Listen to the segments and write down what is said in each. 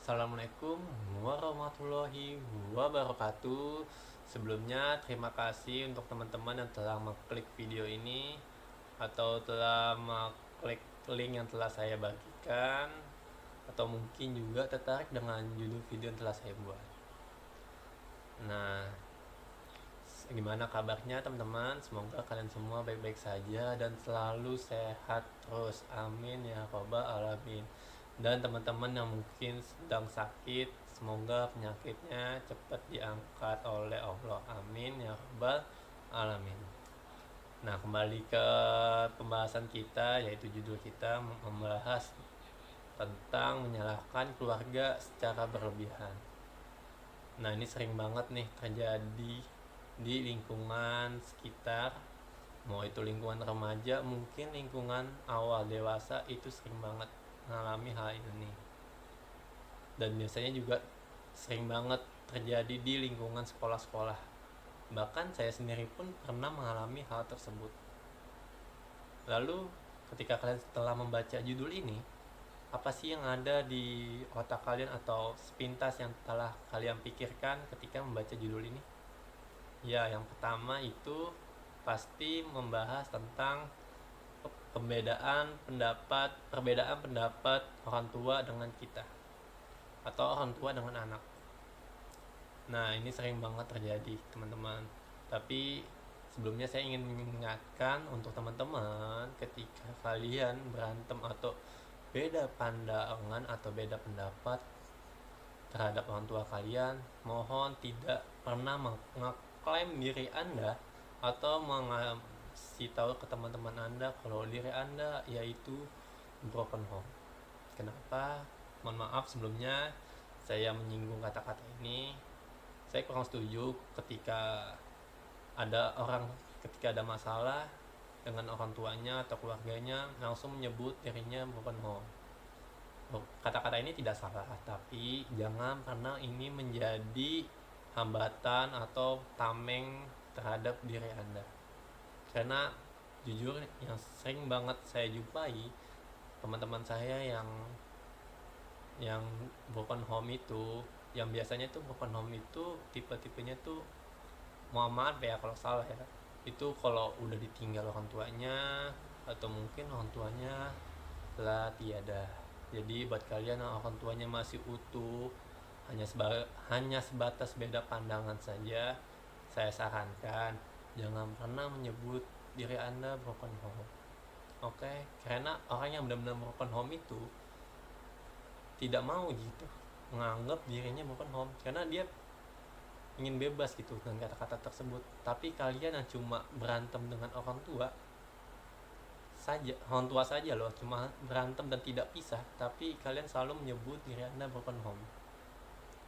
Assalamualaikum warahmatullahi wabarakatuh. Sebelumnya terima kasih untuk teman-teman yang telah mengklik video ini atau telah mengklik link yang telah saya bagikan, atau mungkin juga tertarik dengan judul video yang telah saya buat. Nah, gimana kabarnya teman-teman? Semoga kalian semua baik-baik saja dan selalu sehat terus. Amin ya rabbal alamin. Dan teman-teman yang mungkin sedang sakit, semoga penyakitnya cepat diangkat oleh Allah. Amin ya rabbal alamin. Nah, kembali ke pembahasan kita, yaitu judul kita membahas tentang menyalahkan keluarga secara berlebihan. Nah, ini sering banget nih terjadi di lingkungan sekitar, mau itu lingkungan remaja, mungkin lingkungan awal dewasa, itu sering banget mengalami hal ini. Dan biasanya juga sering banget terjadi di lingkungan sekolah-sekolah. Bahkan saya sendiri pun pernah mengalami hal tersebut. Lalu ketika kalian setelah membaca judul ini, apa sih yang ada di otak kalian atau sepintas yang telah kalian pikirkan ketika membaca judul ini? Ya, yang pertama itu pasti membahas tentang perbedaan pendapat orang tua dengan kita atau orang tua dengan anak. Nah, ini sering banget terjadi, teman-teman. Tapi sebelumnya saya ingin mengingatkan untuk teman-teman, ketika kalian berantem atau beda pandangan atau beda pendapat terhadap orang tua kalian, mohon tidak pernah mengklaim diri Anda atau mengasih tahu ke teman-teman Anda kalau diri Anda yaitu broken home. Kenapa? Mohon maaf sebelumnya saya menyinggung kata-kata ini. Saya kurang setuju ketika ada masalah dengan orang tuanya atau keluarganya langsung menyebut dirinya broken home. Kata-kata ini tidak salah, tapi jangan pernah ini menjadi hambatan atau tameng terhadap diri Anda. Karena jujur yang sering banget saya jumpai teman-teman saya yang broken home itu, yang biasanya tuh broken home itu tipe-tipenya tuh, mohon maaf ya kalau salah ya, itu kalau udah ditinggal orang tuanya atau mungkin orang tuanya telah tiada. Jadi buat kalian yang orang tuanya masih utuh, hanya sebatas beda pandangan saja, saya sarankan jangan pernah menyebut diri Anda broken home. Oke? Karena orang yang benar-benar broken home itu tidak mau gitu menganggap dirinya broken home, karena dia ingin bebas gitu dengan kata-kata tersebut. Tapi kalian yang cuma berantem dengan orang tua saja loh, cuma berantem dan tidak pisah, tapi kalian selalu menyebut diri Anda broken home.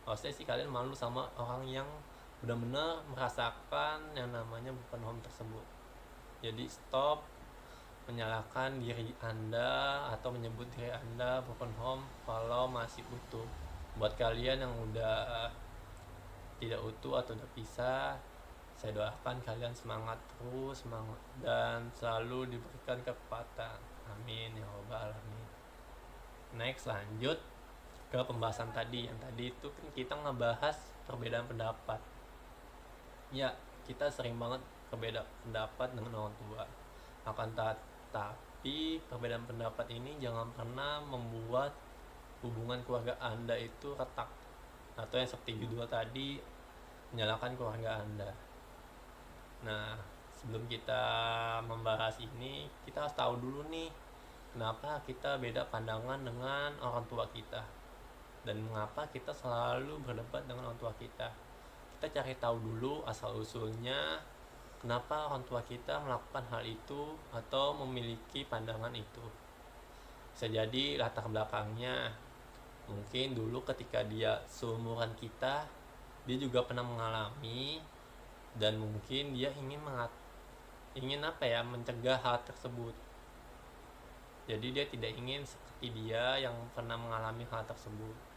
Harusnya sih kalian malu sama orang yang benar-benar merasakan yang namanya broken home tersebut. Jadi stop menyalahkan diri Anda atau menyebut diri Anda broken home kalau masih utuh. Buat kalian yang udah tidak utuh atau udah pisah, saya doakan kalian semangat terus, semangat dan selalu diberikan kekuatan. Amin ya rabbal alamin. Next, lanjut ke pembahasan tadi. Yang tadi itu kan kita ngebahas perbedaan pendapat. Ya, kita sering banget berbeda pendapat dengan orang tua. Akan tapi perbedaan pendapat ini jangan pernah membuat hubungan keluarga Anda itu retak, atau yang seperti judul tadi, menyalahkan keluarga Anda. Nah, sebelum kita membahas ini, kita harus tahu dulu nih, kenapa kita beda pandangan dengan orang tua kita, dan mengapa kita selalu berdebat dengan orang tua kita. Kita cari tahu dulu asal-usulnya, kenapa orang tua kita melakukan hal itu atau memiliki pandangan itu. Bisa jadi latar belakangnya, mungkin dulu ketika dia seumuran kita, dia juga pernah mengalami, dan mungkin dia ingin mencegah hal tersebut. Jadi dia tidak ingin seperti dia yang pernah mengalami hal tersebut.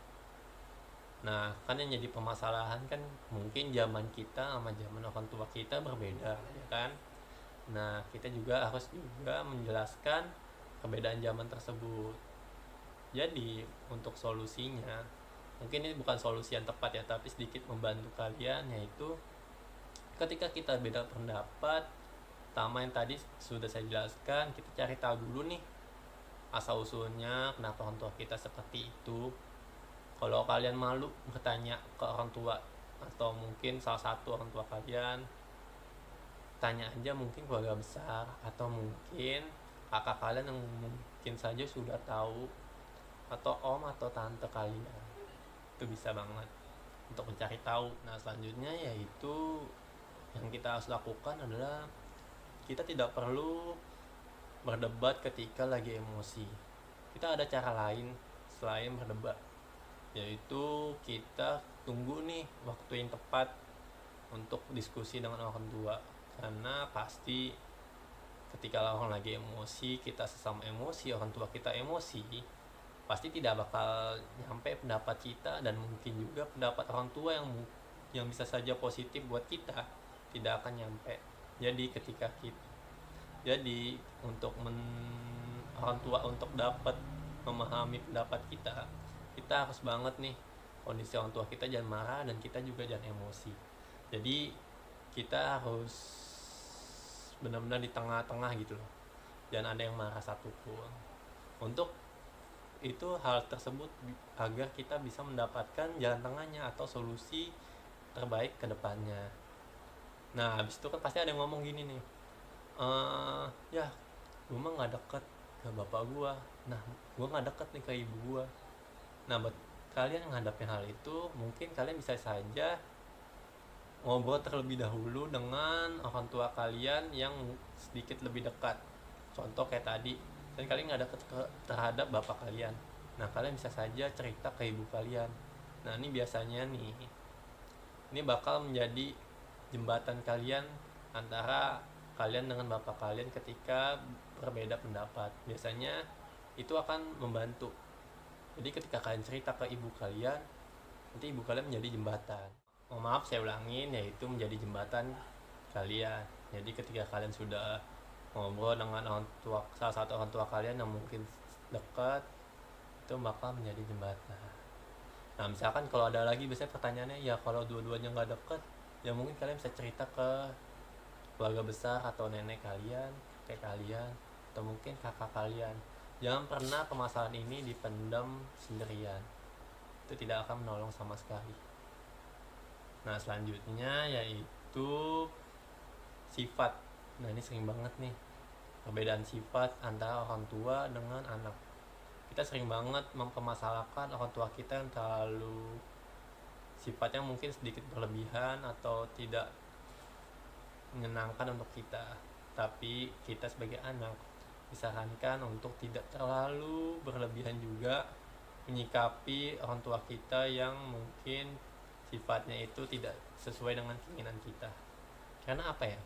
Nah, kan yang jadi permasalahan kan mungkin zaman kita sama zaman orang tua kita berbeda, ya kan? Nah, kita juga harus menjelaskan perbedaan zaman tersebut. Jadi untuk solusinya, mungkin ini bukan solusi yang tepat ya, tapi sedikit membantu kalian, yaitu ketika kita beda pendapat, pertama yang tadi sudah saya jelaskan, kita cari tahu dulu nih asal usulnya kenapa orang tua kita seperti itu. Kalau kalian malu bertanya ke orang tua atau mungkin salah satu orang tua kalian, tanya aja mungkin keluarga besar atau mungkin kakak kalian yang mungkin saja sudah tahu, atau om atau tante kalian. Itu bisa banget untuk mencari tahu. Nah selanjutnya yaitu yang kita harus lakukan adalah kita tidak perlu berdebat ketika lagi emosi. Kita ada cara lain selain berdebat, yaitu kita tunggu nih waktu yang tepat untuk diskusi dengan orang tua. Karena pasti ketika orang lagi emosi, kita sesama emosi, orang tua kita emosi, pasti tidak bakal nyampe pendapat kita, dan mungkin juga pendapat orang tua yang bisa saja positif buat kita tidak akan nyampe. Jadi untuk orang tua untuk dapat memahami pendapat kita, kita harus banget nih kondisi orang tua kita jangan marah dan kita juga jangan emosi. Jadi kita harus benar-benar di tengah-tengah gitu loh, jangan ada yang marah satupun. Untuk itu hal tersebut agar kita bisa mendapatkan jalan tengahnya atau solusi terbaik ke depannya. Nah habis itu kan pasti ada yang ngomong gini nih, ya gue mah gak deket ke bapak gue, nah gue gak deket nih ke ibu gue. Nah buat kalian yang hadapin hal itu, mungkin kalian bisa saja ngobrol terlebih dahulu dengan orang tua kalian yang sedikit lebih dekat. Contoh kayak tadi, dan kalian gak dekat terhadap bapak kalian, nah kalian bisa saja cerita ke ibu kalian. Nah ini biasanya nih, ini bakal menjadi jembatan kalian antara kalian dengan bapak kalian ketika berbeda pendapat. Biasanya itu akan membantu. Jadi ketika kalian cerita ke ibu kalian, nanti ibu kalian menjadi jembatan. Maaf saya ulangin, yaitu menjadi jembatan kalian. Jadi ketika kalian sudah ngobrol dengan orang tua, salah satu orang tua kalian yang mungkin dekat, itu bakal menjadi jembatan. Nah misalkan kalau ada lagi biasanya pertanyaannya, ya kalau dua-duanya nggak dekat, ya mungkin kalian bisa cerita ke keluarga besar atau nenek kalian, kakek kalian, atau mungkin kakak kalian. Jangan pernah permasalahan ini dipendam sendirian, itu tidak akan menolong sama sekali. Nah selanjutnya yaitu sifat. Nah ini sering banget nih perbedaan sifat antara orang tua dengan anak. Kita sering banget mempermasalahkan orang tua kita yang terlalu sifatnya mungkin sedikit berlebihan atau tidak menyenangkan untuk kita. Tapi kita sebagai anak disarankan untuk tidak terlalu berlebihan juga menyikapi orang tua kita yang mungkin sifatnya itu tidak sesuai dengan keinginan kita. Karena apa ya,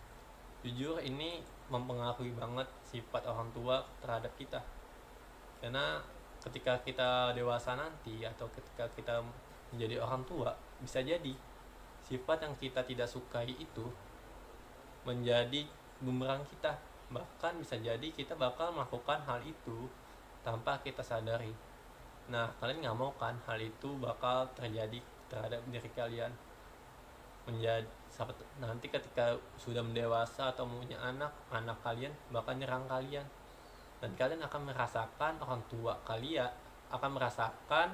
jujur ini mempengaruhi banget sifat orang tua terhadap kita. Karena ketika kita dewasa nanti atau ketika kita menjadi orang tua, bisa jadi sifat yang kita tidak sukai itu menjadi bumerang kita. Bahkan bisa jadi kita bakal melakukan hal itu tanpa kita sadari. Nah kalian gak mau kan hal itu bakal terjadi terhadap diri kalian? Menjadi nanti ketika sudah mendewasa atau punya anak kalian bakal nyerang kalian, dan kalian akan merasakan orang tua kalian akan merasakan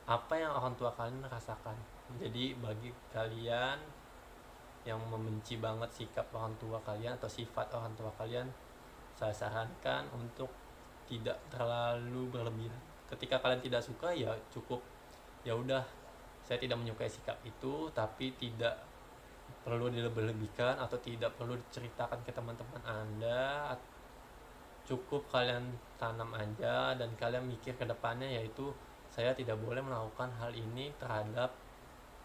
apa yang orang tua kalian rasakan. Jadi bagi kalian yang membenci banget sikap orang tua kalian atau sifat orang tua kalian, saya sarankan untuk tidak terlalu berlebihan. Ketika kalian tidak suka, ya cukup, ya udah, saya tidak menyukai sikap itu, tapi tidak perlu dilebih-lebihkan atau tidak perlu diceritakan ke teman-teman Anda. Cukup kalian tanam aja dan kalian mikir ke depannya, yaitu saya tidak boleh melakukan hal ini terhadap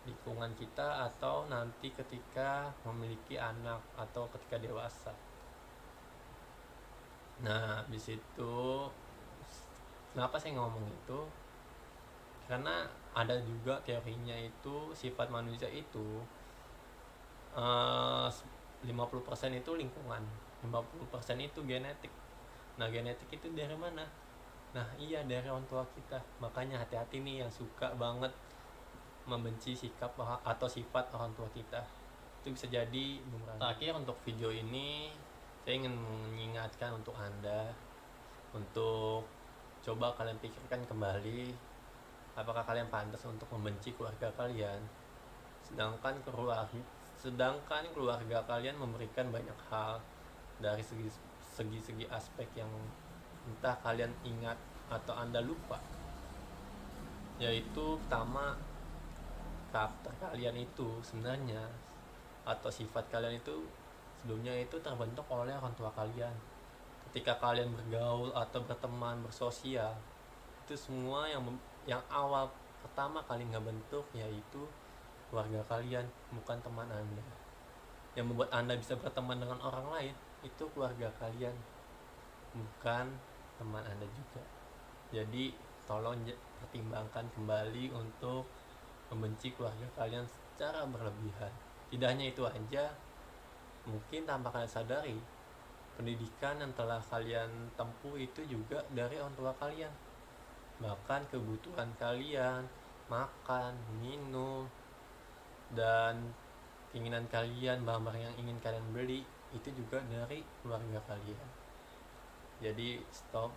lingkungan kita atau nanti ketika memiliki anak atau ketika dewasa. Nah di situ kenapa saya ngomong itu, karena ada juga teorinya itu sifat manusia itu 50% itu lingkungan, 50% itu genetik. Nah genetik itu dari mana? Nah iya, dari orang tua kita. Makanya hati-hati nih yang suka banget membenci sikap atau sifat orang tua kita, itu bisa jadi bumerang. Terakhir untuk video ini saya ingin mengingatkan untuk anda untuk coba kalian pikirkan kembali, apakah kalian pantas untuk membenci keluarga kalian, sedangkan keluarga kalian memberikan banyak hal dari segi aspek yang entah kalian ingat atau anda lupa, yaitu pertama, karakter kalian itu sebenarnya atau sifat kalian itu sebelumnya itu terbentuk oleh orang tua kalian. Ketika kalian bergaul atau berteman, bersosial, itu semua yang awal pertama kali ngebentuk yaitu keluarga kalian, bukan teman anda. Yang membuat anda bisa berteman dengan orang lain itu keluarga kalian, bukan teman anda juga. Jadi tolong pertimbangkan kembali untuk membenci keluarga kalian secara berlebihan. Tidak hanya itu aja, mungkin tanpa kalian sadari, pendidikan yang telah kalian tempuh itu juga dari orang tua kalian. Bahkan kebutuhan kalian, makan, minum, dan keinginan kalian, barang-barang yang ingin kalian beli, itu juga dari keluarga kalian. Jadi stop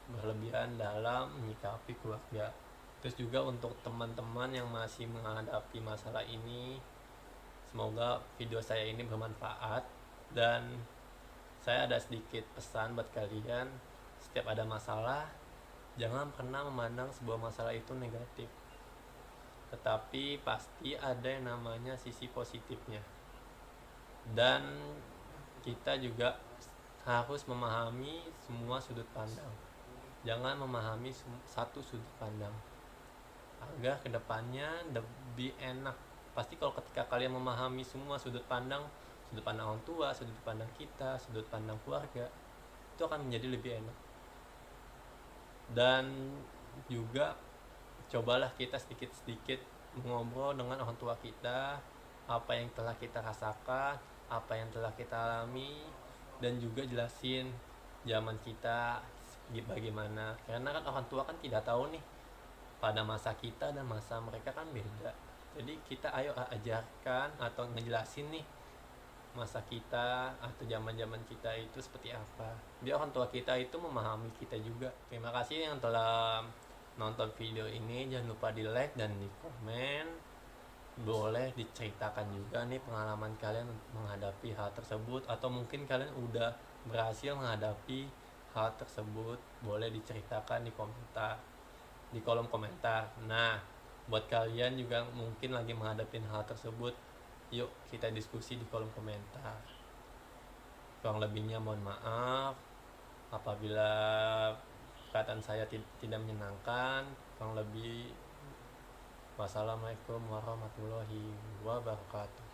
berlebihan dalam menyikapi keluarga. Terus juga untuk teman-teman yang masih menghadapi masalah ini, semoga video saya ini bermanfaat. Dan saya ada sedikit pesan buat kalian, setiap ada masalah, jangan pernah memandang sebuah masalah itu negatif, tetapi pasti ada yang namanya sisi positifnya. Dan kita juga harus memahami semua sudut pandang, jangan memahami satu sudut pandang, agar kedepannya lebih enak. Pasti kalau ketika kalian memahami semua sudut pandang orang tua, sudut pandang kita, sudut pandang keluarga, itu akan menjadi lebih enak. Dan juga cobalah kita sedikit-sedikit mengobrol dengan orang tua kita, apa yang telah kita rasakan, apa yang telah kita alami, dan juga jelasin zaman kita bagaimana. Karena kan orang tua kan tidak tahu nih pada masa kita dan masa mereka kan beda. Jadi kita ayo ajarkan atau ngejelasin nih masa kita atau zaman-zaman kita itu seperti apa, biar orang tua kita itu memahami kita juga. Terima kasih yang telah nonton video ini. Jangan lupa di like dan di komen. Boleh diceritakan juga nih pengalaman kalian menghadapi hal tersebut, atau mungkin kalian udah berhasil menghadapi hal tersebut. Boleh diceritakan di kolom komentar. Nah, buat kalian juga mungkin lagi menghadapi hal tersebut, yuk kita diskusi di kolom komentar. Kurang lebihnya mohon maaf apabila perkataan saya tidak menyenangkan. Kurang lebih, wassalamualaikum warahmatullahi wabarakatuh.